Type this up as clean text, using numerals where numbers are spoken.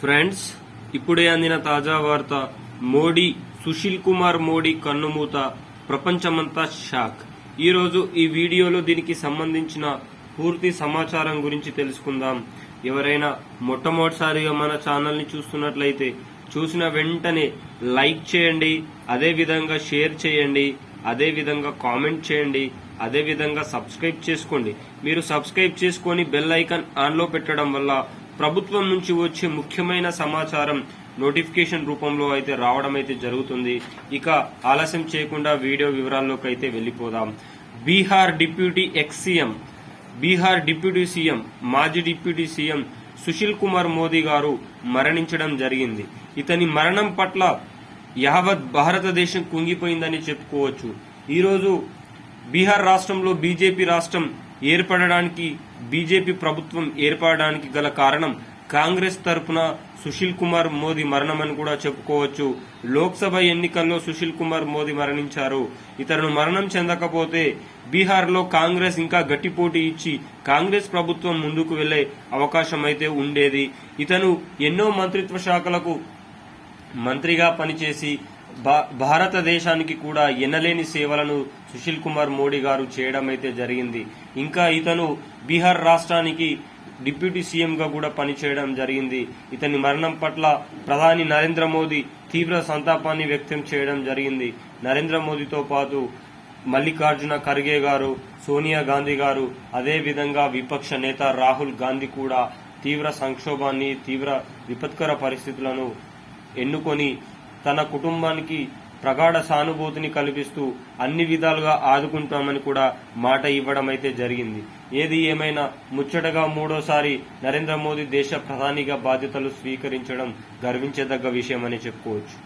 Friends, ఇప్పుడే అందిన తాజా వార్త. మోడీ, సుశీల్ కుమార్ మోడీ కన్నుమూత, ప్రపంచమంతా షాక్. ఈరోజు ఈ వీడియోలో దీనికి సంబంధించిన పూర్తి సమాచారం గురించి తెలుసుకుందాం. ఎవరైనా మొట్టమొదటిసారిగా మన ఛానల్ ని చూస్తున్నట్లయితే చూసిన వెంటనే లైక్ చేయండి, అదే విధంగా షేర్ చేయండి, అదే విధంగా కామెంట్ చేయండి, అదే విధంగా సబ్స్క్రైబ్ చేసుకోండి. మీరు సబ్స్క్రైబ్ చేసుకొని బెల్ ఐకాన్ ఆన్ లో పెట్టడం వల్ల ప్రభుత్వం నుంచి వచ్చే ముఖ్యమైన సమాచారం నోటిఫికేషన్ రూపంలో అయితే రావడం అయితే జరుగుతుంది. ఇక ఆలస్యం చేయకుండా వీడియో వివరాల్లోకి అయితే వెళ్లిపోదాం. బీహార్ డిప్యూటీ సీఎం మాజీ డిప్యూటీ సీఎం సుశీల్ కుమార్ మోదీ గారు మరణించడం జరిగింది. ఇతని మరణం పట్ల యావత్ భారతదేశం కుంగిపోయిందని చెప్పుకోవచ్చు. ఈరోజు బీహార్ రాష్ట్రంలో బీజేపీ ప్రభుత్వం ఏర్పడడానికి గల కారణం కాంగ్రెస్ తరపున సుశీల్ కుమార్ మోదీ మరణమని కూడా చెప్పుకోవచ్చు. లోక్సభ ఎన్నికల్లో సుశీల్ కుమార్ మోదీ మరణించారు. ఇతను మరణం చెందకపోతే బీహార్ లో కాంగ్రెస్ ఇంకా గట్టి పోటీ ఇచ్చి కాంగ్రెస్ ప్రభుత్వం ముందుకు వెళ్లే అవకాశం అయితే ఉండేది. ఇతను ఎన్నో మంత్రిత్వ శాఖలకు మంత్రిగా పనిచేసి భారతదేశానికి కూడా ఎన్నలేని సేవలను సుశీల్ కుమార్ మోడీ గారు చేయడం అయితే జరిగింది. ఇంకా ఇతను బీహార్ రాష్ట్రానికి డిప్యూటీ సీఎం గా కూడా పనిచేయడం జరిగింది. ఇతని మరణం పట్ల ప్రధాని నరేంద్ర మోదీ తీవ్ర సంతాపాన్ని వ్యక్తం చేయడం జరిగింది. నరేంద్ర మోదీతో పాటు మల్లికార్జున ఖర్గే గారు, సోనియా గాంధీ గారు, అదే విధంగా విపక్ష నేత రాహుల్ గాంధీ కూడా తీవ్ర సంక్షోభాన్ని, తీవ్ర విపత్కర పరిస్థితులను ఎన్నుకొని తన కుటుంబానికి ప్రగాఢ సానుభూతిని కల్పిస్తూ అన్ని విధాలుగా ఆదుకుంటామని కూడా మాట ఇవ్వడం అయితే జరిగింది. ఏది ఏమైనా ముచ్చటగా మూడోసారి నరేంద్ర మోదీ దేశ ప్రధానిగా బాధ్యతలు స్వీకరించడం గర్వించదగ్గ విషయమని చెప్పుకోవచ్చు.